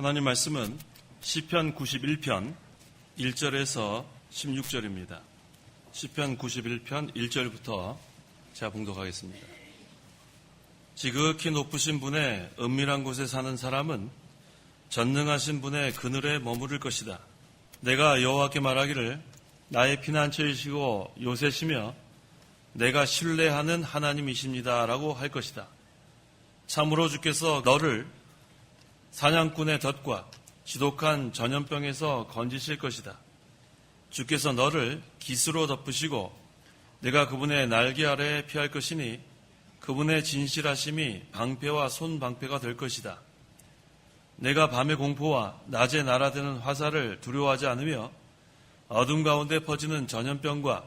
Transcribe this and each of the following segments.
하나님 말씀은 시편 91편 1절에서 16절입니다. 시편 91편 1절부터 제가 봉독하겠습니다. 지극히 높으신 분의 은밀한 곳에 사는 사람은 전능하신 분의 그늘에 머무를 것이다. 내가 여호와께 말하기를 나의 피난처이시고 요새시며 내가 신뢰하는 하나님이십니다 라고 할 것이다. 참으로 주께서 너를 사냥꾼의 덫과 지독한 전염병에서 건지실 것이다. 주께서 너를 깃으로 덮으시고 내가 그분의 날개 아래에 피할 것이니 그분의 진실하심이 방패와 손방패가 될 것이다. 내가 밤의 공포와 낮에 날아드는 화살을 두려워하지 않으며 어둠 가운데 퍼지는 전염병과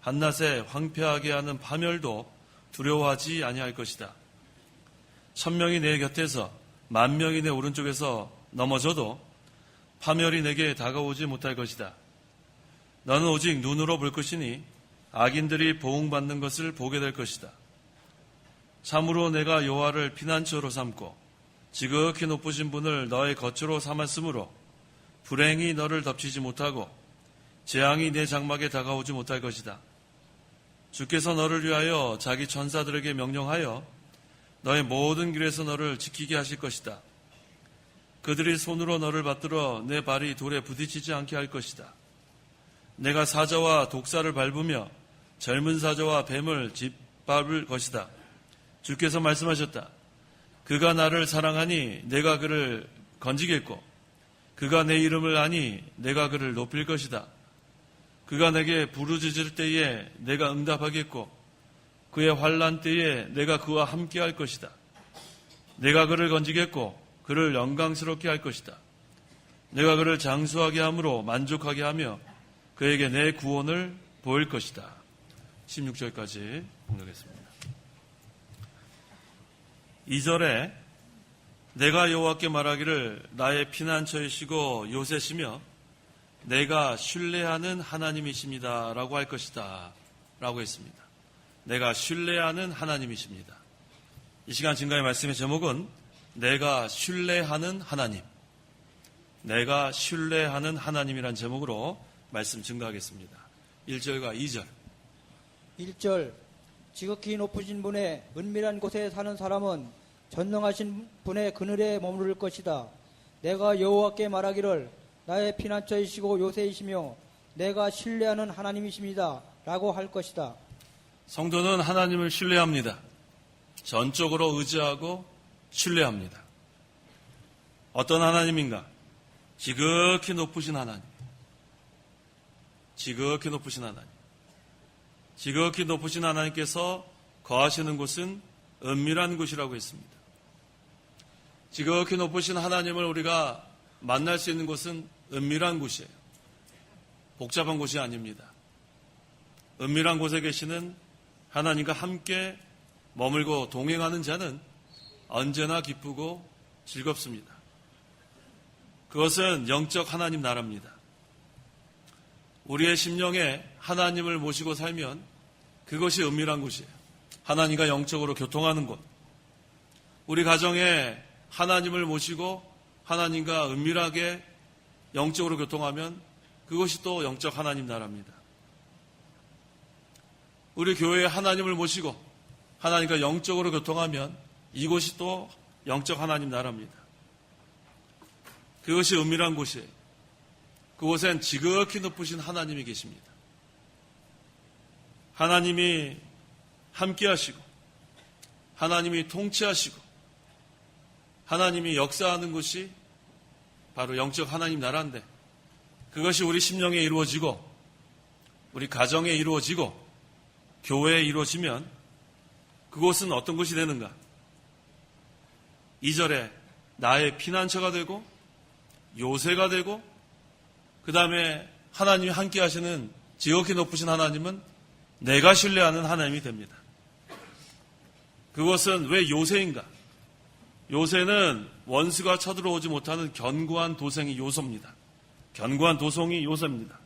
한낮에 황폐하게 하는 파멸도 두려워하지 아니할 것이다. 1000명이 내 곁에서 10,000명이 내 오른쪽에서 넘어져도 파멸이 내게 다가오지 못할 것이다. 너는 오직 눈으로 볼 것이니 악인들이 보응받는 것을 보게 될 것이다. 참으로 내가 여호와를 피난처로 삼고 지극히 높으신 분을 너의 거처로 삼았으므로 불행이 너를 덮치지 못하고 재앙이 내 장막에 다가오지 못할 것이다. 주께서 너를 위하여 자기 천사들에게 명령하여 너의 모든 길에서 너를 지키게 하실 것이다. 그들이 손으로 너를 받들어 내 발이 돌에 부딪히지 않게 할 것이다. 내가 사자와 독사를 밟으며 젊은 사자와 뱀을 짓밟을 것이다. 주께서 말씀하셨다. 그가 나를 사랑하니 내가 그를 건지겠고 그가 내 이름을 아니 내가 그를 높일 것이다. 그가 내게 부르짖을 때에 내가 응답하겠고 그의 환난 때에 내가 그와 함께 할 것이다. 내가 그를 건지겠고 그를 영광스럽게 할 것이다. 내가 그를 장수하게 함으로 만족하게 하며 그에게 내 구원을 보일 것이다. 16절까지 봉독했습니다. 2절에 내가 여호와께 말하기를 나의 피난처이시고 요새시며 내가 신뢰하는 하나님이십니다 라고 할 것이다 라고 했습니다. 내가 신뢰하는 하나님이십니다. 이 시간 증거의 말씀의 제목은 내가 신뢰하는 하나님, 내가 신뢰하는 하나님이란 제목으로 말씀 증거하겠습니다. 1절과 2절. 1절 지극히 높으신 분의 은밀한 곳에 사는 사람은 전능하신 분의 그늘에 머무를 것이다. 내가 여호와께 말하기를 나의 피난처이시고 요새이시며 내가 신뢰하는 하나님이십니다 라고 할 것이다. 성도는 하나님을 신뢰합니다. 전적으로 의지하고 신뢰합니다. 어떤 하나님인가? 지극히 높으신 하나님. 지극히 높으신 하나님. 지극히 높으신 하나님께서 거하시는 곳은 은밀한 곳이라고 했습니다. 지극히 높으신 하나님을 우리가 만날 수 있는 곳은 은밀한 곳이에요. 복잡한 곳이 아닙니다. 은밀한 곳에 계시는 하나님과 함께 머물고 동행하는 자는 언제나 기쁘고 즐겁습니다. 그것은 영적 하나님 나라입니다. 우리의 심령에 하나님을 모시고 살면 그것이 은밀한 곳이에요. 하나님과 영적으로 교통하는 곳. 우리 가정에 하나님을 모시고 하나님과 은밀하게 영적으로 교통하면 그것이 또 영적 하나님 나라입니다. 우리 교회에 하나님을 모시고 하나님과 영적으로 교통하면 이곳이 또 영적 하나님 나라입니다. 그것이 은밀한 곳이에요. 그곳엔 지극히 높으신 하나님이 계십니다. 하나님이 함께 하시고 하나님이 통치하시고 하나님이 역사하는 곳이 바로 영적 하나님 나라인데 그것이 우리 심령에 이루어지고 우리 가정에 이루어지고 교회에 이루어지면 그곳은 어떤 곳이 되는가? 2절에 나의 피난처가 되고 요새가 되고 그 다음에 하나님이 함께 하시는 지극히 높으신 하나님은 내가 신뢰하는 하나님이 됩니다. 그것은 왜 요새인가? 요새는 원수가 쳐들어오지 못하는 견고한 도성이 요소입니다. 견고한 도성이 요새입니다.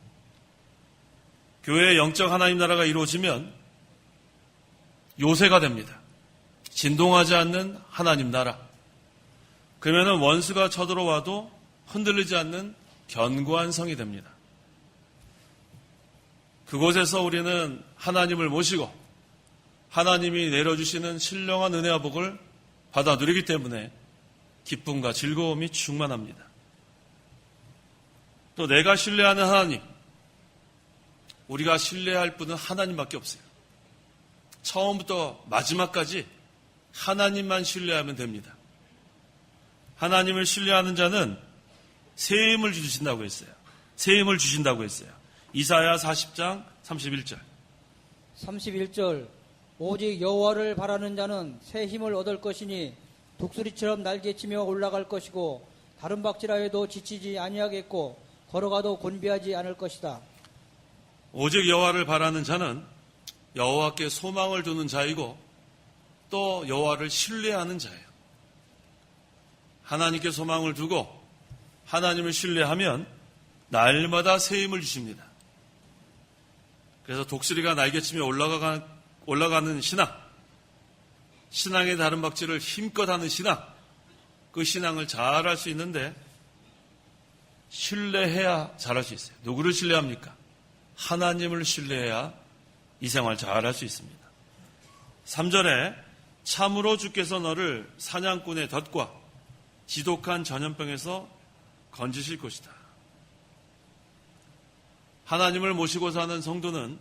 교회의 영적 하나님 나라가 이루어지면 요새가 됩니다. 진동하지 않는 하나님 나라. 그러면 원수가 쳐들어와도 흔들리지 않는 견고한 성이 됩니다. 그곳에서 우리는 하나님을 모시고 하나님이 내려주시는 신령한 은혜와 복을 받아 누리기 때문에 기쁨과 즐거움이 충만합니다. 또 내가 신뢰하는 하나님, 우리가 신뢰할 분은 하나님밖에 없어요. 처음부터 마지막까지 하나님만 신뢰하면 됩니다. 하나님을 신뢰하는 자는 새 힘을 주신다고 했어요. 새 힘을 주신다고 했어요. 이사야 40장 31절. 31절 오직 여호와를 바라는 자는 새 힘을 얻을 것이니 독수리처럼 날개치며 올라갈 것이고 다른 박질하 해도 지치지 아니하겠고 걸어가도 곤비하지 않을 것이다. 오직 여호와를 바라는 자는 여호와께 소망을 두는 자이고 또 여호와를 신뢰하는 자예요. 하나님께 소망을 두고 하나님을 신뢰하면 날마다 새 힘을 주십니다. 그래서 독수리가 날개치며 올라가는 신앙, 신앙의 다른 박질을 힘껏 하는 신앙, 그 신앙을 잘할 수 있는데 신뢰해야 잘할 수 있어요. 누구를 신뢰합니까? 하나님을 신뢰해야 이 생활 잘할 수 있습니다. 3절에 참으로 주께서 너를 사냥꾼의 덫과 지독한 전염병에서 건지실 것이다. 하나님을 모시고 사는 성도는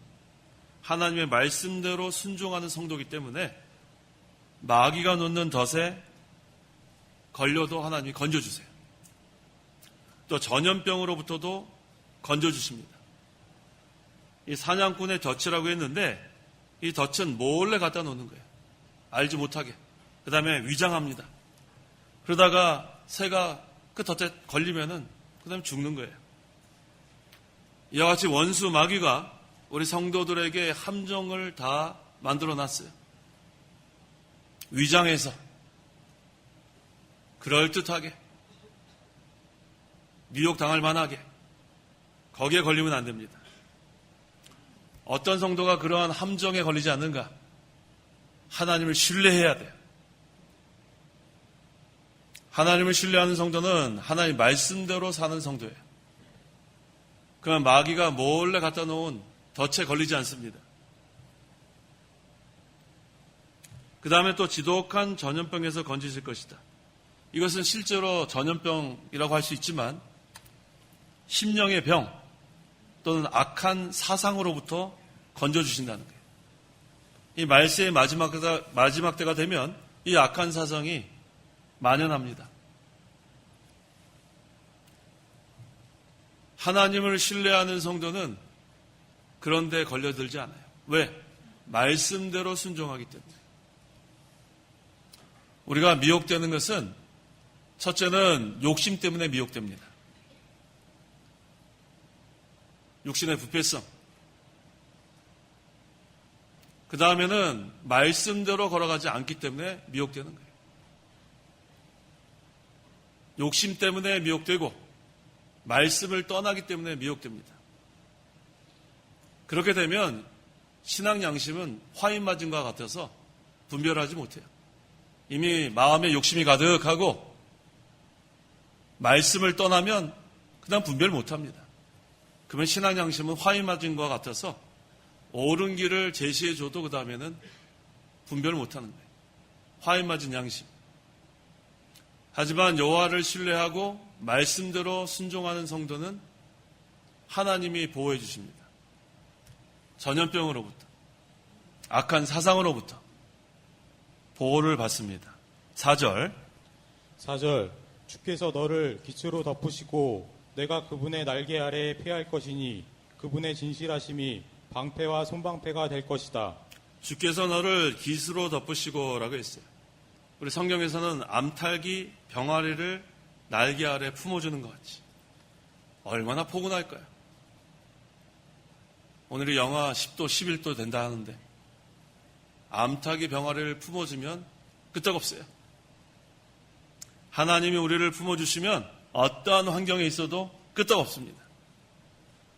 하나님의 말씀대로 순종하는 성도이기 때문에 마귀가 놓는 덫에 걸려도 하나님이 건져주세요. 또 전염병으로부터도 건져주십니다. 이 사냥꾼의 덫이라고 했는데 이 덫은 몰래 갖다 놓는 거예요. 알지 못하게. 그 다음에 위장합니다. 그러다가 새가 그 덫에 걸리면은 그 다음에 죽는 거예요. 이와 같이 원수 마귀가 우리 성도들에게 함정을 다 만들어 놨어요. 위장해서 그럴듯하게 미혹당할 만하게 거기에 걸리면 안 됩니다. 어떤 성도가 그러한 함정에 걸리지 않는가? 하나님을 신뢰해야 돼요. 하나님을 신뢰하는 성도는 하나님 말씀대로 사는 성도예요. 그러면 마귀가 몰래 갖다 놓은 덫에 걸리지 않습니다. 그 다음에 또 지독한 전염병에서 건지실 것이다. 이것은 실제로 전염병이라고 할 수 있지만 심령의 병 또는 악한 사상으로부터 건져주신다는 거예요. 이 말세의 마지막 때가 되면 이 악한 사상이 만연합니다. 하나님을 신뢰하는 성도는 그런 데 걸려들지 않아요. 왜? 말씀대로 순종하기 때문에. 우리가 미혹되는 것은 첫째는 욕심 때문에 미혹됩니다. 육신의 부패성. 그 다음에는 말씀대로 걸어가지 않기 때문에 미혹되는 거예요. 욕심 때문에 미혹되고 말씀을 떠나기 때문에 미혹됩니다. 그렇게 되면 신앙 양심은 화인 맞은 것 같아서 분별하지 못해요. 이미 마음에 욕심이 가득하고 말씀을 떠나면 그다음 분별 못합니다. 그러면 신앙 양심은 화인 맞은 것 같아서 옳은 길을 제시해줘도 그 다음에는 분별 못하는 거예요. 화인 맞은 양심. 하지만 여호와를 신뢰하고 말씀대로 순종하는 성도는 하나님이 보호해 주십니다. 전염병으로부터, 악한 사상으로부터 보호를 받습니다. 4절 주께서 너를 기초로 덮으시고 내가 그분의 날개 아래에 피할 것이니 그분의 진실하심이 방패와 손방패가 될 것이다. 주께서 너를 깃으로 덮으시고 라고 했어요. 우리 성경에서는 암탉이 병아리를 날개 아래 품어주는 것 같이 얼마나 포근할까요? 오늘이 영하 10도, 11도 된다 하는데 암탉이 병아리를 품어주면 끄떡없어요. 하나님이 우리를 품어주시면 어떠한 환경에 있어도 끄떡없습니다.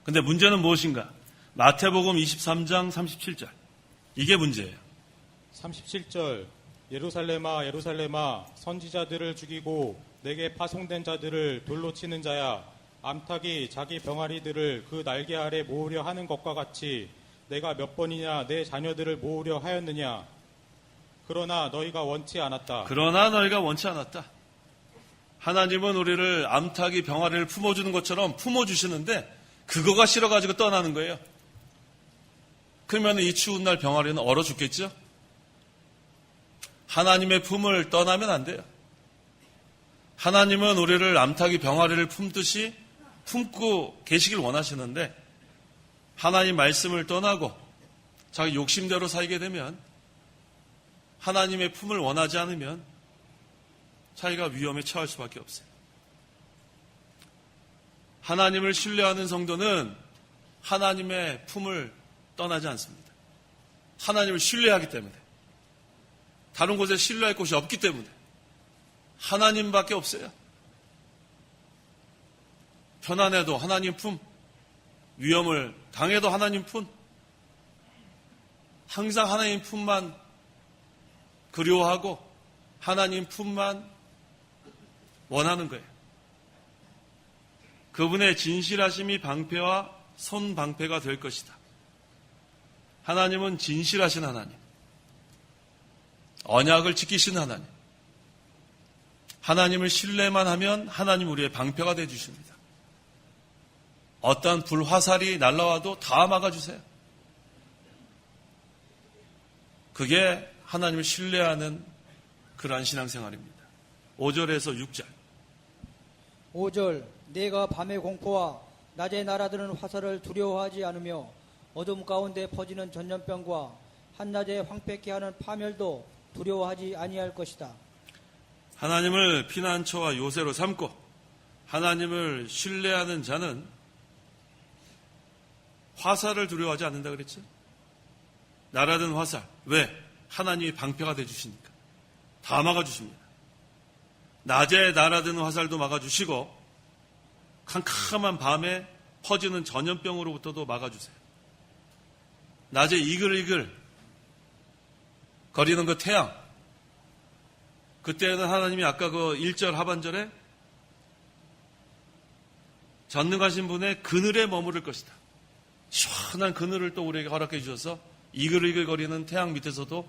근데 문제는 무엇인가? 마태복음 23장 37절. 이게 문제예요. 37절 예루살렘아 예루살렘아 선지자들을 죽이고 내게 파송된 자들을 돌로 치는 자야 암탉이 자기 병아리들을 그 날개 아래 모으려 하는 것과 같이 내가 몇 번이나 내 자녀들을 모으려 하였느냐. 그러나 너희가 원치 않았다. 그러나 너희가 원치 않았다. 하나님은 우리를 암탉이 병아리를 품어주는 것처럼 품어주시는데 그거가 싫어가지고 떠나는 거예요. 그러면 이 추운 날 병아리는 얼어 죽겠죠? 하나님의 품을 떠나면 안 돼요. 하나님은 우리를 암탉이 병아리를 품듯이 품고 계시길 원하시는데 하나님 말씀을 떠나고 자기 욕심대로 살게 되면 하나님의 품을 원하지 않으면 자기가 위험에 처할 수밖에 없어요. 하나님을 신뢰하는 성도는 하나님의 품을 떠나지 않습니다. 하나님을 신뢰하기 때문에 다른 곳에 신뢰할 곳이 없기 때문에 하나님밖에 없어요. 편안해도 하나님 품, 위험을 당해도 하나님 품, 항상 하나님 품만 그리워하고 하나님 품만 원하는 거예요. 그분의 진실하심이 방패와 손방패가 될 것이다. 하나님은 진실하신 하나님, 언약을 지키신 하나님, 하나님을 신뢰만 하면 하나님 우리의 방패가 되어주십니다. 어떠한 불화살이 날라와도 다 막아주세요. 그게 하나님을 신뢰하는 그러한 신앙생활입니다. 5절에서 6절. 5절 내가 밤의 공포와 낮에 날아드는 화살을 두려워하지 않으며 어둠 가운데 퍼지는 전염병과 한낮에 황폐케 하는 파멸도 두려워하지 아니할 것이다. 하나님을 피난처와 요새로 삼고 하나님을 신뢰하는 자는 화살을 두려워하지 않는다 그랬죠? 날아든 화살. 왜? 하나님이 방패가 되어주시니까. 다 막아주십니다. 낮에 날아드는 화살도 막아주시고 캄캄한 밤에 퍼지는 전염병으로부터도 막아주세요. 낮에 이글이글 거리는 그 태양, 그때는 하나님이 아까 그 1절 하반절에 전능하신 분의 그늘에 머무를 것이다. 시원한 그늘을 또 우리에게 허락해 주셔서 이글이글 거리는 태양 밑에서도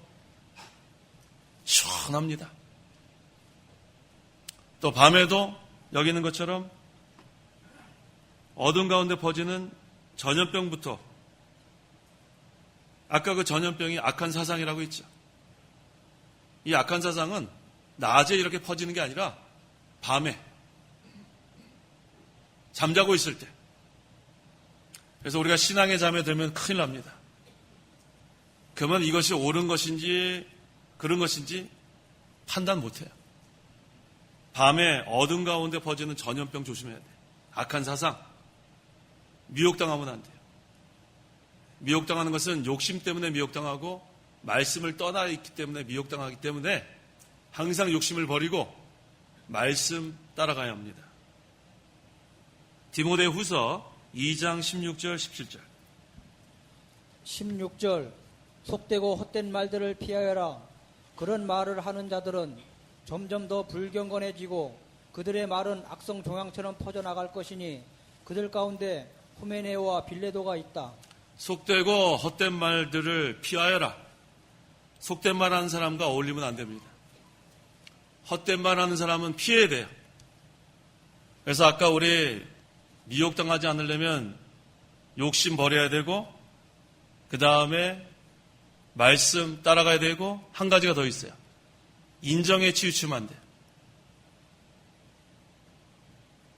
시원합니다. 또 밤에도 여기 있는 것처럼 어둠 가운데 퍼지는 전염병부터, 아까 그 전염병이 악한 사상이라고 했죠. 이 악한 사상은 낮에 이렇게 퍼지는 게 아니라 밤에 잠자고 있을 때. 그래서 우리가 신앙의 잠에 들면 큰일 납니다. 그러면 이것이 옳은 것인지 그런 것인지 판단 못해요. 밤에 어둠 가운데 퍼지는 전염병 조심해야 돼요. 악한 사상, 미혹당하면 안 돼요. 미혹당하는 것은 욕심 때문에 미혹당하고 말씀을 떠나 있기 때문에 미혹당하기 때문에 항상 욕심을 버리고 말씀 따라가야 합니다. 디모데후서 2장 16절 17절. 16절 속되고 헛된 말들을 피하여라. 그런 말을 하는 자들은 점점 더 불경건해지고 그들의 말은 악성 종양처럼 퍼져나갈 것이니 그들 가운데 후메네오와 빌레도가 있다. 속되고 헛된 말들을 피하여라. 속된 말하는 사람과 어울리면 안 됩니다. 헛된 말하는 사람은 피해야 돼요. 그래서 아까 우리 미혹당하지 않으려면 욕심 버려야 되고 그 다음에 말씀 따라가야 되고 한 가지가 더 있어요. 인정에 치우치면 안 돼요.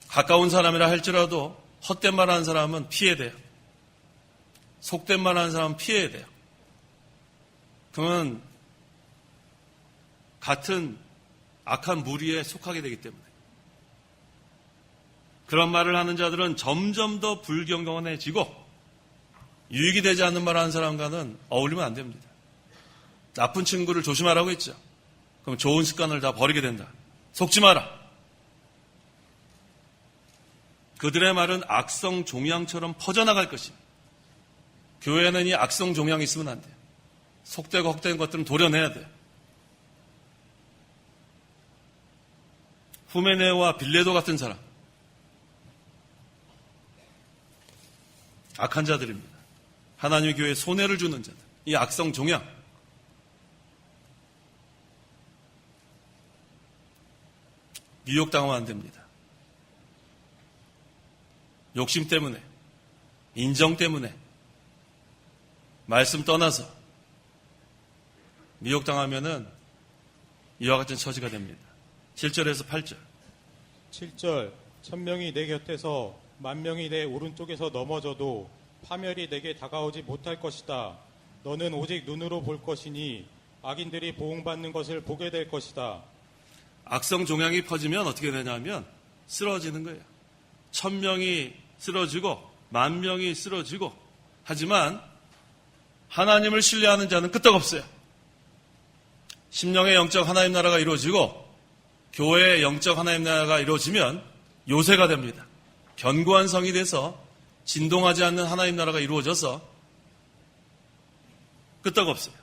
가까운 사람이라 할지라도 헛된 말하는 사람은 피해야 돼요. 속된 말하는 사람은 피해야 돼요. 그러면 같은 악한 무리에 속하게 되기 때문에 그런 말을 하는 자들은 점점 더 불경건해지고 유익이 되지 않는 말을 하는 사람과는 어울리면 안 됩니다. 나쁜 친구를 조심하라고 했죠. 그럼 좋은 습관을 다 버리게 된다. 속지 마라. 그들의 말은 악성 종양처럼 퍼져나갈 것입니다. 교회에는 이 악성 종양이 있으면 안 돼요. 속되고 헛된 것들은 도려내야 돼요. 후메네오와 빌레도 같은 사람, 악한 자들입니다. 하나님의 교회에 손해를 주는 자들, 이 악성 종양, 미혹당하면 안 됩니다. 욕심 때문에, 인정 때문에, 말씀 떠나서 미혹당하면은 이와 같은 처지가 됩니다. 7절에서 8절. 7절 1000명이 내 곁에서 10,000명이 내 오른쪽에서 넘어져도 파멸이 내게 다가오지 못할 것이다. 너는 오직 눈으로 볼 것이니 악인들이 보응받는 것을 보게 될 것이다. 악성 종양이 퍼지면 어떻게 되냐면 쓰러지는 거예요. 1000명이 쓰러지고 10,000명이 쓰러지고, 하지만 하나님을 신뢰하는 자는 끄떡없어요. 심령의 영적 하나님 나라가 이루어지고 교회의 영적 하나님 나라가 이루어지면 요새가 됩니다. 견고한 성이 돼서 진동하지 않는 하나님 나라가 이루어져서 끄떡없어요.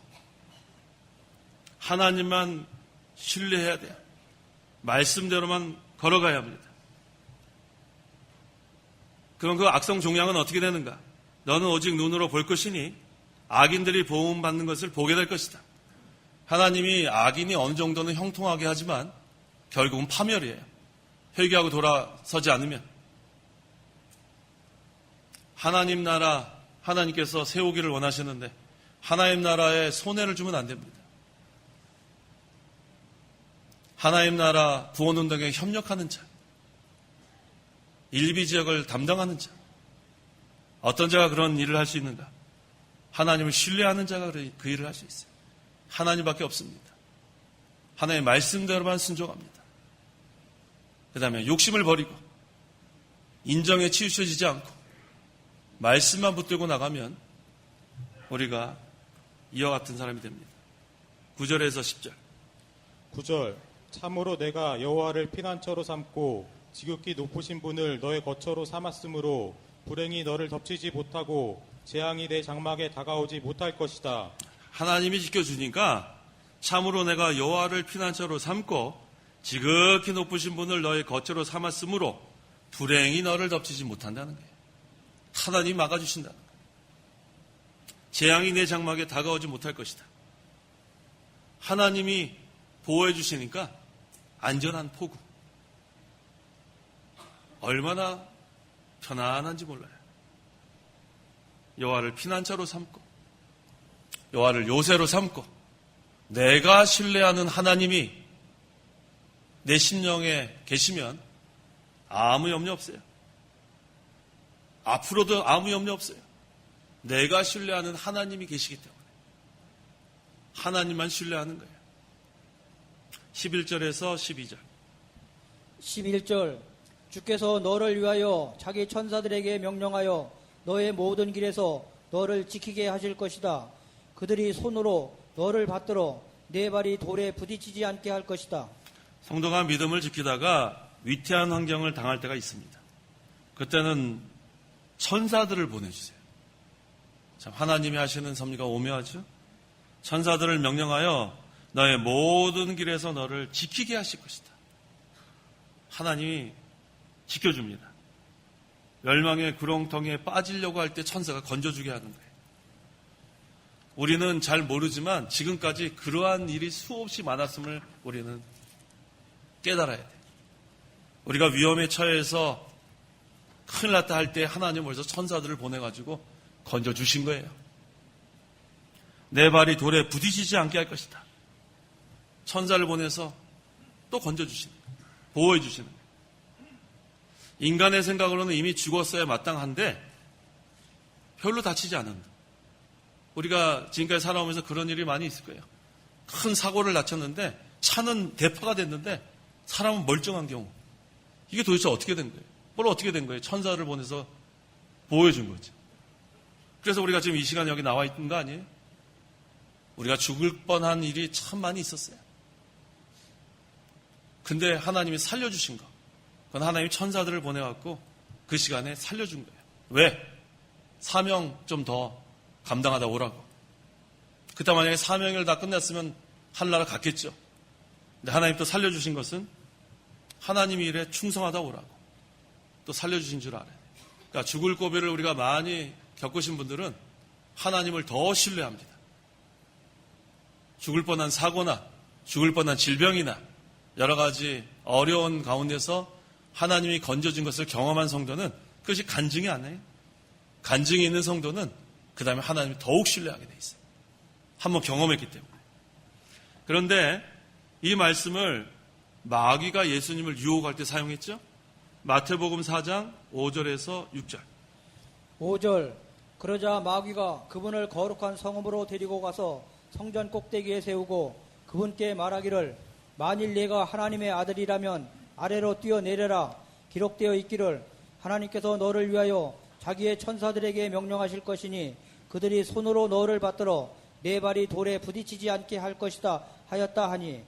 하나님만 신뢰해야 돼요. 말씀대로만 걸어가야 합니다. 그럼 그 악성 종양은 어떻게 되는가? 너는 오직 눈으로 볼 것이니 악인들이 보응받는 것을 보게 될 것이다. 하나님이 악인이 어느 정도는 형통하게 하지만 결국은 파멸이에요. 회개하고 돌아서지 않으면. 하나님 나라, 하나님께서 세우기를 원하시는데 하나님 나라에 손해를 주면 안 됩니다. 하나님 나라 구원운동에 협력하는 자, 일비지역을 담당하는 자, 어떤 자가 그런 일을 할 수 있는가? 하나님을 신뢰하는 자가 그 일을 할 수 있어요. 하나님밖에 없습니다. 하나님의 말씀대로만 순종합니다. 그 다음에 욕심을 버리고 인정에 치우쳐지지 않고 말씀만 붙들고 나가면 우리가 이와 같은 사람이 됩니다. 9절에서 10절. 9절 참으로 내가 여호와를 피난처로 삼고 지극히 높으신 분을 너의 거처로 삼았으므로 불행이 너를 덮치지 못하고 재앙이 내 장막에 다가오지 못할 것이다. 하나님이 지켜주니까 참으로 내가 여호와를 피난처로 삼고 지극히 높으신 분을 너의 거처로 삼았으므로 불행이 너를 덮치지 못한다는 거예요. 하나님이 막아주신다는 거예요. 재앙이 내 장막에 다가오지 못할 것이다. 하나님이 보호해 주시니까 안전한 포구. 얼마나 편안한지 몰라요. 여호와를 피난처로 삼고 여호와를 요새로 삼고 내가 신뢰하는 하나님이 내 심령에 계시면 아무 염려 없어요. 앞으로도 아무 염려 없어요. 내가 신뢰하는 하나님이 계시기 때문에 하나님만 신뢰하는 거예요. 11절에서 12절. 11절 주께서 너를 위하여 자기 천사들에게 명령하여 너의 모든 길에서 너를 지키게 하실 것이다. 그들이 손으로 너를 받들어 네 발이 돌에 부딪히지 않게 할 것이다. 성도가 믿음을 지키다가 위태한 환경을 당할 때가 있습니다. 그때는 천사들을 보내주세요. 참 하나님이 하시는 섭리가 오묘하죠. 천사들을 명령하여 너의 모든 길에서 너를 지키게 하실 것이다. 하나님이 지켜줍니다. 멸망의 구렁텅이에 빠지려고 할 때 천사가 건져주게 하는 거예요. 우리는 잘 모르지만 지금까지 그러한 일이 수없이 많았음을 우리는 깨달아야 돼요. 우리가 위험에 처해서 큰일 났다 할 때 하나님 어디서 천사들을 보내가지고 건져주신 거예요. 내 발이 돌에 부딪히지 않게 할 것이다. 천사를 보내서 또 건져주시는 거예요. 보호해 주시는 거예요. 인간의 생각으로는 이미 죽었어야 마땅한데 별로 다치지 않는다. 우리가 지금까지 살아오면서 그런 일이 많이 있을 거예요. 큰 사고를 다쳤는데 차는 대파가 됐는데 사람은 멀쩡한 경우. 이게 도대체 어떻게 된 거예요? 뭘 어떻게 된 거예요? 천사를 보내서 보호해 준 거죠. 그래서 우리가 지금 이 시간에 여기 나와 있는 거 아니에요? 우리가 죽을 뻔한 일이 참 많이 있었어요. 근데 하나님이 살려주신 거. 그건 하나님이 천사들을 보내갖고 그 시간에 살려준 거예요. 왜? 사명 좀 더 감당하다 오라고. 그때 만약에 사명을 다 끝냈으면 하늘나라 갔겠죠. 근데 하나님 또 살려주신 것은 하나님 일에 충성하다 오라고 또 살려주신 줄 알아요. 그러니까 죽을 고비를 우리가 많이 겪으신 분들은 하나님을 더 신뢰합니다. 죽을 뻔한 사고나 죽을 뻔한 질병이나 여러 가지 어려운 가운데서 하나님이 건져준 것을 경험한 성도는 그것이 간증이 아니에요. 간증이 있는 성도는 그 다음에 하나님을 더욱 신뢰하게 돼 있어요. 한번 경험했기 때문에. 그런데 이 말씀을 마귀가 예수님을 유혹할 때 사용했죠. 마태복음 4장 5절에서 6절. 5절 그러자 마귀가 그분을 거룩한 성읍으로 데리고 가서 성전 꼭대기에 세우고 그분께 말하기를 만일 네가 하나님의 아들이라면 아래로 뛰어내려라. 기록되어 있기를 하나님께서 너를 위하여 자기의 천사들에게 명령하실 것이니 그들이 손으로 너를 받들어 네 발이 돌에 부딪히지 않게 할 것이다 하였다 하니.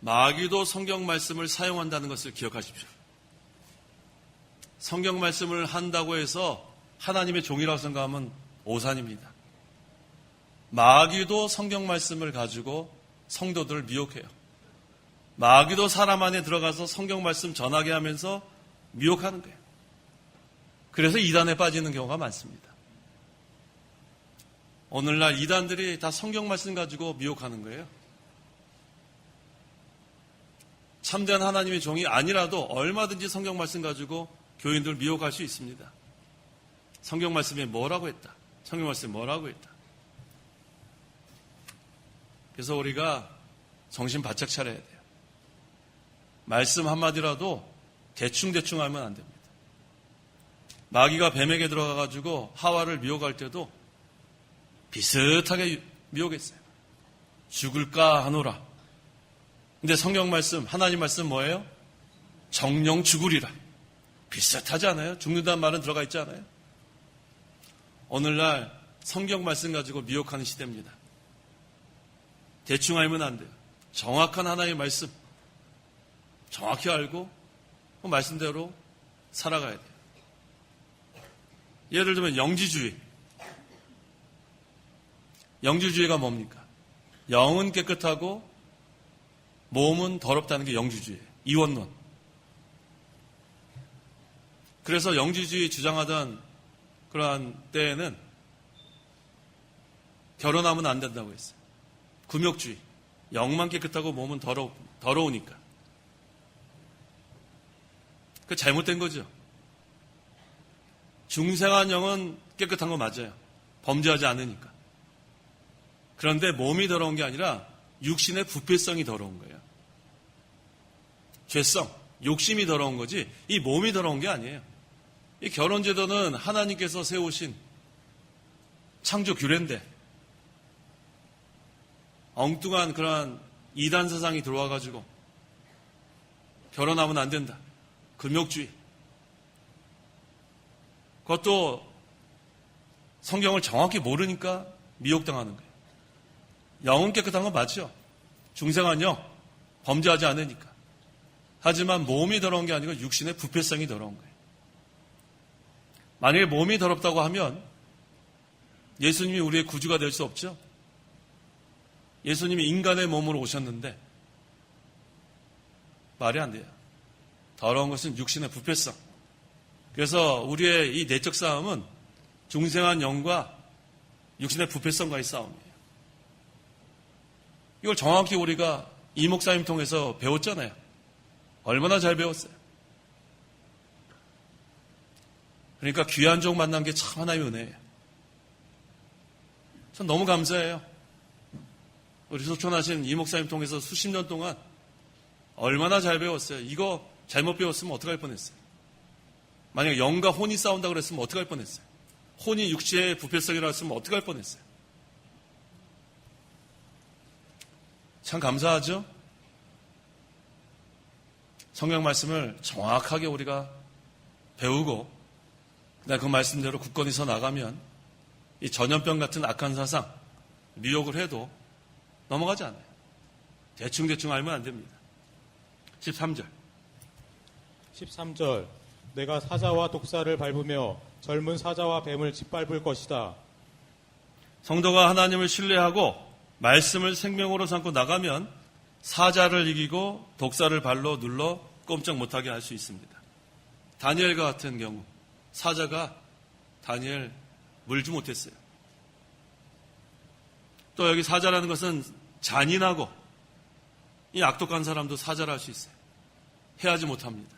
마귀도 성경 말씀을 사용한다는 것을 기억하십시오. 성경 말씀을 한다고 해서 하나님의 종이라고 생각하면 오산입니다. 마귀도 성경 말씀을 가지고 성도들을 미혹해요. 마귀도 사람 안에 들어가서 성경 말씀 전하게 하면서 미혹하는 거예요. 그래서 이단에 빠지는 경우가 많습니다. 오늘날 이단들이 다 성경 말씀 가지고 미혹하는 거예요. 참된 하나님의 종이 아니라도 얼마든지 성경 말씀 가지고 교인들을 미혹할 수 있습니다. 성경 말씀에 뭐라고 했다. 성경 말씀에 뭐라고 했다. 그래서 우리가 정신 바짝 차려야 돼요. 말씀 한마디라도 대충대충 하면 안 됩니다. 마귀가 뱀에게 들어가가지고 하와를 미혹할 때도 비슷하게 미혹했어요. 죽을까 하노라. 근데 성경 말씀, 하나님 말씀 뭐예요? 정령 죽으리라. 비슷하지 않아요? 죽는다는 말은 들어가 있지 않아요? 오늘날 성경 말씀 가지고 미혹하는 시대입니다. 대충 알면 안 돼요. 정확한 하나님의 말씀, 정확히 알고 그 말씀대로 살아가야 돼요. 예를 들면 영지주의. 영지주의가 뭡니까? 영은 깨끗하고 몸은 더럽다는 게 영지주의예요. 이원론. 그래서 영지주의 주장하던 그러한 때에는 결혼하면 안 된다고 했어요. 금욕주의. 영만 깨끗하고 몸은 더러우니까. 그 잘못된 거죠. 중생한 영은 깨끗한 거 맞아요. 범죄하지 않으니까. 그런데 몸이 더러운 게 아니라 육신의 부패성이 더러운 거예요. 죄성, 욕심이 더러운 거지 이 몸이 더러운 게 아니에요. 이 결혼제도는 하나님께서 세우신 창조 규례인데 엉뚱한 그러한 이단 세상이 들어와가지고 결혼하면 안 된다. 금욕주의. 그것도 성경을 정확히 모르니까 미혹당하는 거예요. 영은 깨끗한 건 맞죠. 중생한 영, 범죄하지 않으니까. 하지만 몸이 더러운 게 아니고 육신의 부패성이 더러운 거예요. 만약에 몸이 더럽다고 하면 예수님이 우리의 구주가 될 수 없죠. 예수님이 인간의 몸으로 오셨는데 말이 안 돼요. 더러운 것은 육신의 부패성. 그래서 우리의 이 내적 싸움은 중생한 영과 육신의 부패성과의 싸움이에요. 이걸 정확히 우리가 이 목사님 통해서 배웠잖아요. 얼마나 잘 배웠어요. 그러니까 귀한 종 만난 게 참 하나의 은혜예요. 전 너무 감사해요. 우리 소천하신 이 목사님 통해서 수십 년 동안 얼마나 잘 배웠어요. 이거 잘못 배웠으면 어떡할 뻔했어요. 만약 영과 혼이 싸운다고 그랬으면 어떡할 뻔했어요. 혼이 육체의 부패성이라고 했으면 어떡할 뻔했어요. 참 감사하죠? 성경 말씀을 정확하게 우리가 배우고 그 말씀대로 굳건히 서 나가면 이 전염병 같은 악한 사상, 미혹을 해도 넘어가지 않아요. 대충 알면 안 됩니다. 13절. 내가 사자와 독사를 밟으며 젊은 사자와 뱀을 짓밟을 것이다. 성도가 하나님을 신뢰하고 말씀을 생명으로 삼고 나가면 사자를 이기고 독사를 발로 눌러 꼼짝 못하게 할 수 있습니다. 다니엘과 같은 경우 사자가 다니엘 물지 못했어요. 또 여기 사자라는 것은 잔인하고 이 악독한 사람도 사자를 할 수 있어요. 해하지 못합니다.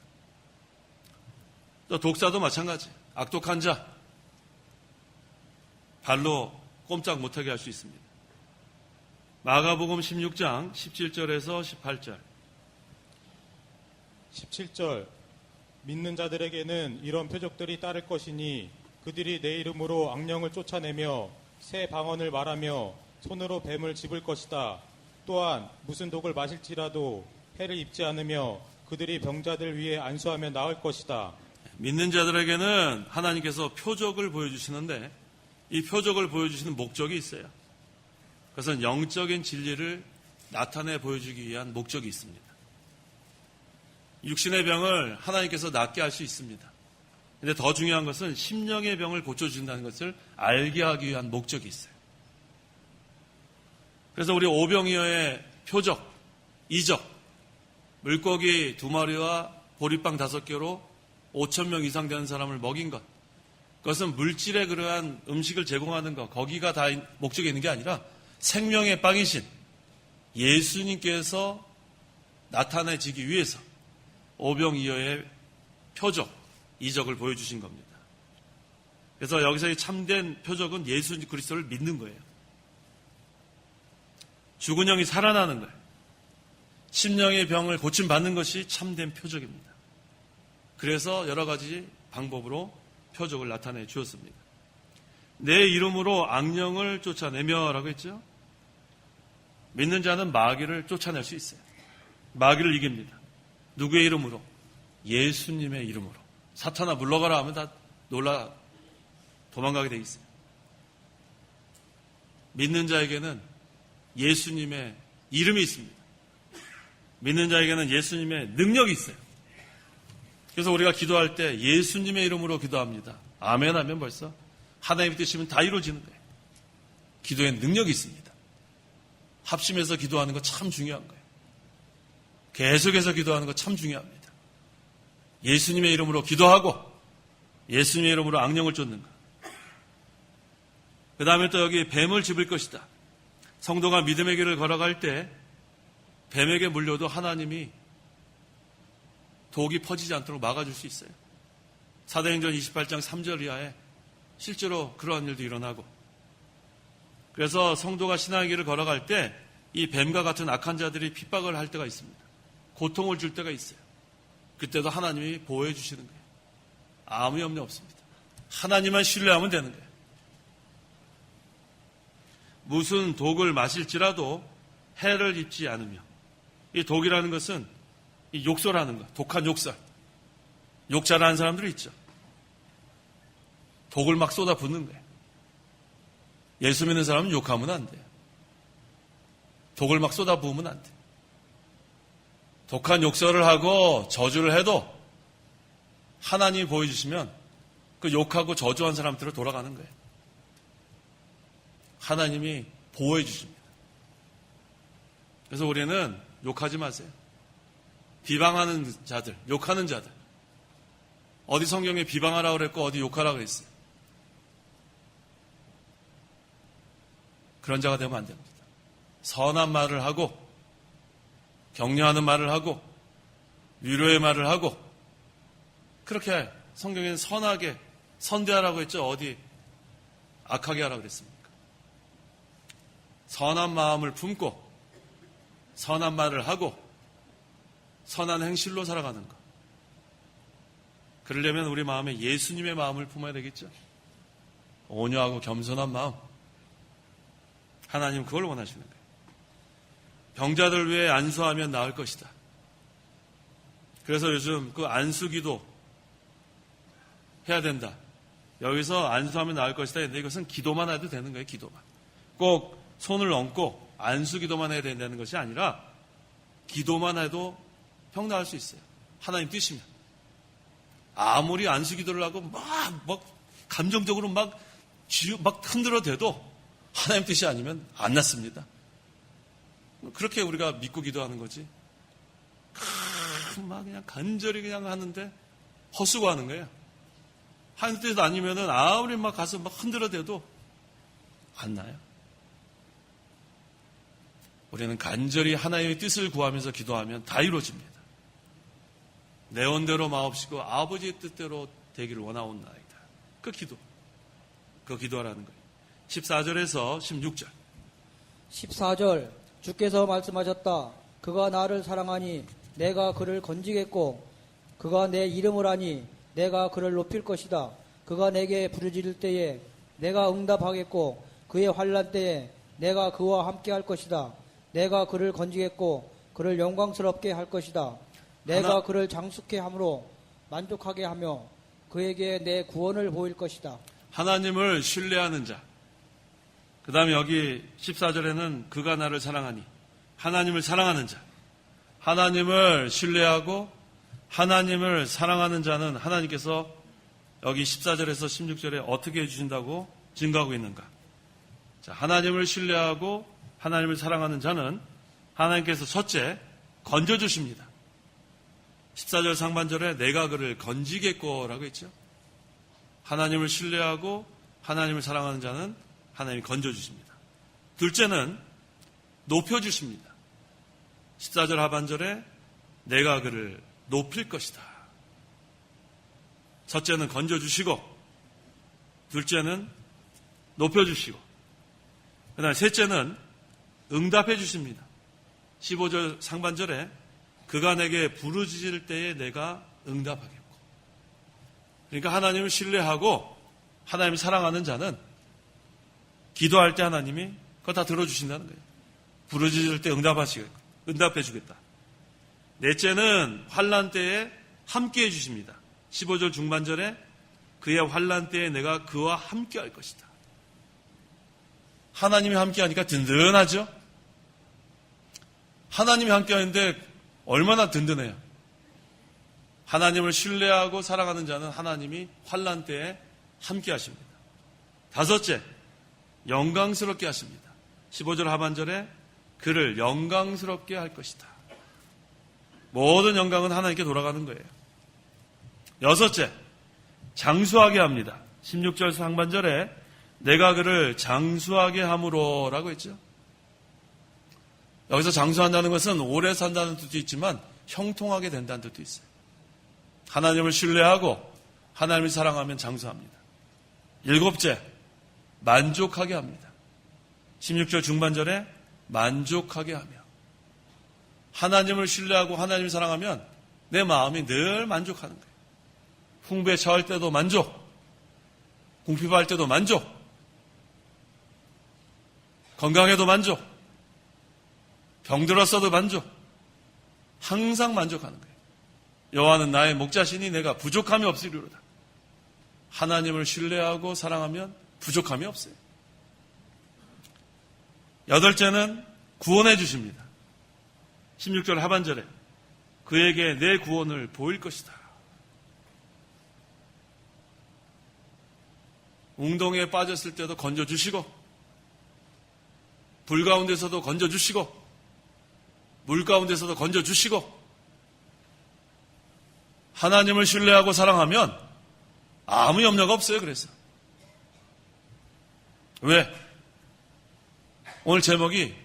또 독사도 마찬가지. 악독한 자 발로 꼼짝 못하게 할 수 있습니다. 마가복음 16장 17절에서 18절 17절 믿는 자들에게는 이런 표적들이 따를 것이니 그들이 내 이름으로 악령을 쫓아내며 새 방언을 말하며 손으로 뱀을 집을 것이다. 또한 무슨 독을 마실지라도 해를 입지 않으며 그들이 병자들 위에 안수하며 나을 것이다. 믿는 자들에게는 하나님께서 표적을 보여주시는데 이 표적을 보여주시는 목적이 있어요. 그것은 영적인 진리를 나타내 보여주기 위한 목적이 있습니다. 육신의 병을 하나님께서 낫게 할 수 있습니다. 그런데 더 중요한 것은 심령의 병을 고쳐주신다는 것을 알게 하기 위한 목적이 있어요. 그래서 우리 오병이어의 표적, 이적, 물고기 2마리와 보리빵 5개로 5,000명 이상 되는 사람을 먹인 것, 그것은 물질에 그러한 음식을 제공하는 것, 거기가 다 목적이 있는 게 아니라 생명의 빵이신 예수님께서 나타내지기 위해서 오병이어의 표적, 이적을 보여주신 겁니다. 그래서 여기서 이 참된 표적은 예수 그리스도를 믿는 거예요. 죽은 영이 살아나는 거예요. 심령의 병을 고침받는 것이 참된 표적입니다. 그래서 여러 가지 방법으로 표적을 나타내 주었습니다. 내 이름으로 악령을 쫓아내며 라고 했죠. 믿는 자는 마귀를 쫓아낼 수 있어요. 마귀를 이깁니다. 누구의 이름으로? 예수님의 이름으로. 사탄아 물러가라 하면 다 놀라 도망가게 돼 있어요. 믿는 자에게는 예수님의 이름이 있습니다. 믿는 자에게는 예수님의 능력이 있어요. 그래서 우리가 기도할 때 예수님의 이름으로 기도합니다. 아멘 하면 벌써 하나님의 뜻이면 다 이루어지는 거예요. 기도에 능력이 있습니다. 합심해서 기도하는 거 참 중요한 거예요. 계속해서 기도하는 거 참 중요합니다. 예수님의 이름으로 기도하고 예수님의 이름으로 악령을 쫓는 것. 그 다음에 또 여기 뱀을 집을 것이다. 성도가 믿음의 길을 걸어갈 때 뱀에게 물려도 하나님이 독이 퍼지지 않도록 막아줄 수 있어요. 사도행전 28장 3절 이하에 실제로 그러한 일도 일어나고, 그래서 성도가 신앙의 길을 걸어갈 때 이 뱀과 같은 악한 자들이 핍박을 할 때가 있습니다. 고통을 줄 때가 있어요. 그때도 하나님이 보호해 주시는 거예요. 아무 염려 없습니다. 하나님만 신뢰하면 되는 거예요. 무슨 독을 마실지라도 해를 입지 않으며, 이 독이라는 것은 이 욕설하는 것, 독한 욕설. 욕 잘하는 사람들이 있죠. 독을 막 쏟아붓는 거예요. 예수 믿는 사람은 욕하면 안 돼요. 독을 막 쏟아부으면 안 돼요. 독한 욕설을 하고 저주를 해도 하나님이 보여주시면 그 욕하고 저주한 사람들로 돌아가는 거예요. 하나님이 보호해 주십니다. 그래서 우리는 욕하지 마세요. 비방하는 자들, 욕하는 자들. 어디 성경에 비방하라고 그랬고 어디 욕하라고 그랬어요. 그런 자가 되면 안 됩니다. 선한 말을 하고 격려하는 말을 하고 위로의 말을 하고, 그렇게 성경에는 선하게 선대하라고 했죠. 어디 악하게 하라고 그랬습니까? 선한 마음을 품고 선한 말을 하고 선한 행실로 살아가는 것. 그러려면 우리 마음에 예수님의 마음을 품어야 되겠죠. 온유하고 겸손한 마음. 하나님 그걸 원하시는 거예요. 병자들 위해 안수하면 나을 것이다. 그래서 요즘 그 안수기도 해야 된다. 여기서 안수하면 나을 것이다 했는데 이것은 기도만 해도 되는 거예요. 기도만. 꼭 손을 얹고 안수기도만 해야 된다는 것이 아니라 기도만 해도 병 나을 수 있어요. 하나님 뜻이면. 아무리 안수기도를 하고 막 감정적으로 막 흔들어대도 하나님 뜻이 아니면 안 낫습니다. 그렇게 우리가 믿고 기도하는 거지. 막 그냥 간절히 그냥 하는데 헛수고하는 거예요. 하나님 뜻 아니면은 아무리 막 가서 막 흔들어대도 안 나요. 우리는 간절히 하나님의 뜻을 구하면서 기도하면 다 이루어집니다. 내 원대로 마옵시고 아버지의 뜻대로 되기를 원하옵나이다. 그 기도하라는 거예요. 14절에서 16절. 14절 주께서 말씀하셨다. 그가 나를 사랑하니 내가 그를 건지겠고 그가 내 이름을 아니 내가 그를 높일 것이다. 그가 내게 부르짖을 때에 내가 응답하겠고 그의 환난 때에 내가 그와 함께 할 것이다. 내가 그를 건지겠고 그를 영광스럽게 할 것이다. 내가 그를 장숙케 함으로 만족하게 하며 그에게 내 구원을 보일 것이다. 하나님을 신뢰하는 자. 그 다음에 여기 14절에는 그가 나를 사랑하니 하나님을 사랑하는 자. 하나님을 신뢰하고 하나님을 사랑하는 자는 하나님께서 여기 14절에서 16절에 어떻게 해주신다고 증거하고 있는가. 자, 하나님을 신뢰하고 하나님을 사랑하는 자는 하나님께서 첫째 건져주십니다. 14절 상반절에 내가 그를 건지겠고라고 했죠. 하나님을 신뢰하고 하나님을 사랑하는 자는 하나님이 건져주십니다. 둘째는 높여주십니다. 14절 하반절에 내가 그를 높일 것이다. 첫째는 건져주시고 둘째는 높여주시고 그 다음에 셋째는 응답해 주십니다. 15절 상반절에 그가 내게 부르짖을 때에 내가 응답하겠고. 그러니까 하나님을 신뢰하고 하나님을 사랑하는 자는 기도할 때 하나님이 그거 다 들어주신다는 거예요. 부르짖을 때 응답해 주겠다. 넷째는 환난 때에 함께 해주십니다. 15절 중반절에 그의 환난 때에 내가 그와 함께 할 것이다. 하나님이 함께 하니까 든든하죠? 하나님이 함께 하는데 얼마나 든든해요. 하나님을 신뢰하고 사랑하는 자는 하나님이 환난 때에 함께 하십니다. 다섯째, 영광스럽게 하십니다. 15절 하반절에 그를 영광스럽게 할 것이다. 모든 영광은 하나님께 돌아가는 거예요. 여섯째, 장수하게 합니다. 16절 상반절에 내가 그를 장수하게 함으로라고 했죠. 여기서 장수한다는 것은 오래 산다는 뜻도 있지만 형통하게 된다는 뜻도 있어요. 하나님을 신뢰하고 하나님을 사랑하면 장수합니다. 일곱째, 만족하게 합니다. 16절 중반절에 만족하게 하며 하나님을 신뢰하고 하나님을 사랑하면 내 마음이 늘 만족하는 거예요. 풍부에 처할 때도 만족, 궁핍할 때도 만족, 건강해도 만족, 병들었어도 만족, 항상 만족하는 거예요. 여호와는 나의 목자시니 내가 부족함이 없으리로다. 하나님을 신뢰하고 사랑하면 부족함이 없어요. 여덟째는 구원해 주십니다. 16절 하반절에 그에게 내 구원을 보일 것이다. 웅덩이에 빠졌을 때도 건져주시고 불 가운데서도 건져주시고 물 가운데서도 건져주시고 하나님을 신뢰하고 사랑하면 아무 염려가 없어요. 그래서 왜? 오늘 제목이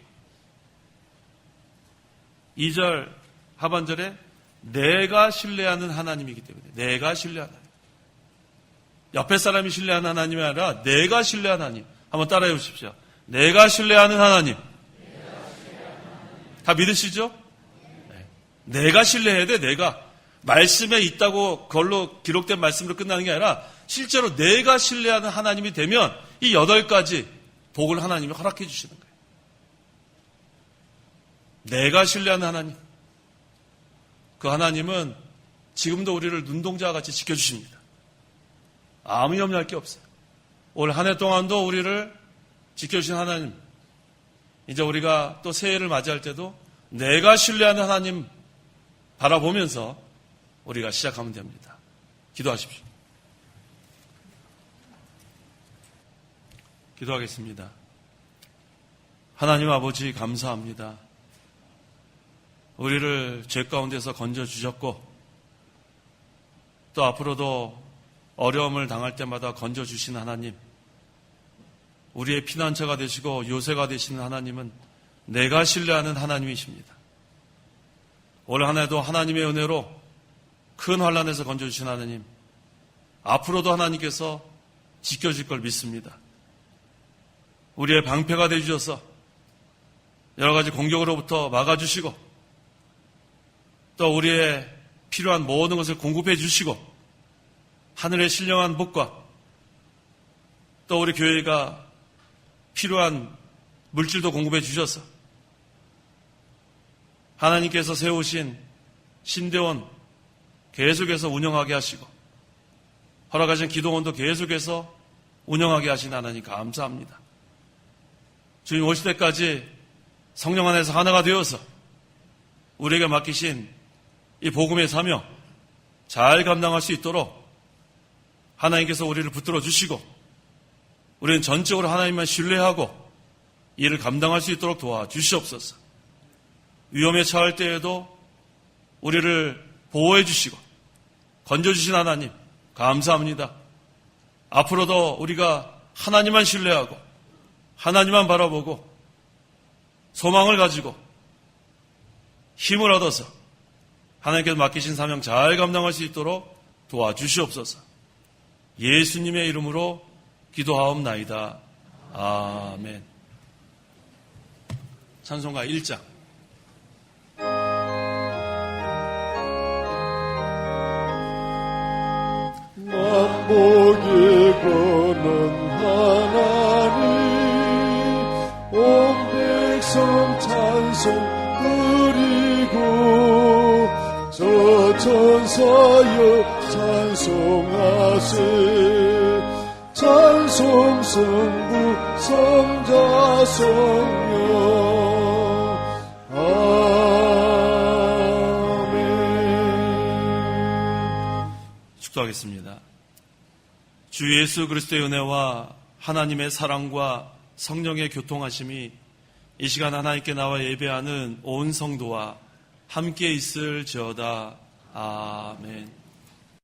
2절 하반절에 내가 신뢰하는 하나님이기 때문에 내가 신뢰하는 하나님. 옆에 사람이 신뢰하는 하나님이 아니라 내가 신뢰하는 하나님. 한번 따라해 보십시오. 내가 신뢰하는 하나님. 다 믿으시죠? 네. 내가 신뢰해야 돼. 내가. 말씀에 있다고 그걸로 기록된 말씀으로 끝나는 게 아니라 실제로 내가 신뢰하는 하나님이 되면 이 8가지 복을 하나님이 허락해 주시는 거예요. 내가 신뢰하는 하나님. 그 하나님은 지금도 우리를 눈동자와 같이 지켜주십니다. 아무 염려할 게 없어요. 올 한 해 동안도 우리를 지켜주신 하나님. 이제 우리가 또 새해를 맞이할 때도 내가 신뢰하는 하나님 바라보면서 우리가 시작하면 됩니다. 기도하십시오. 기도하겠습니다. 하나님 아버지 감사합니다. 우리를 죄 가운데서 건져주셨고 또 앞으로도 어려움을 당할 때마다 건져주시는 하나님, 우리의 피난처가 되시고 요새가 되시는 하나님은 내가 신뢰하는 하나님이십니다. 올 한 해도 하나님의 은혜로 큰 환난에서 건져주신 하나님, 앞으로도 하나님께서 지켜줄 걸 믿습니다. 우리의 방패가 되어주셔서 여러 가지 공격으로부터 막아주시고 또 우리의 필요한 모든 것을 공급해 주시고 하늘의 신령한 복과 또 우리 교회가 필요한 물질도 공급해 주셔서 하나님께서 세우신 신대원 계속해서 운영하게 하시고 허락하신 기도원도 계속해서 운영하게 하신 하나님 감사합니다. 주님 오실 때까지 성령 안에서 하나가 되어서 우리에게 맡기신 이 복음의 사명 잘 감당할 수 있도록 하나님께서 우리를 붙들어 주시고 우리는 전적으로 하나님만 신뢰하고 이를 감당할 수 있도록 도와주시옵소서. 위험에 처할 때에도 우리를 보호해 주시고 건져주신 하나님 감사합니다. 앞으로도 우리가 하나님만 신뢰하고 하나님만 바라보고 소망을 가지고 힘을 얻어서 하나님께서 맡기신 사명 잘 감당할 수 있도록 도와주시옵소서. 예수님의 이름으로 기도하옵나이다. 아멘. 찬송가 1장. 만복이 거는 하나님 온 백성 찬송 드리고 저 천사여 찬송하세 찬송 성부 성자 성령 아멘. 축도하겠습니다. 주 예수 그리스도의 은혜와 하나님의 사랑과 성령의 교통하심이 이 시간 하나님께 나와 예배하는 온 성도와 함께 있을지어다. 아멘.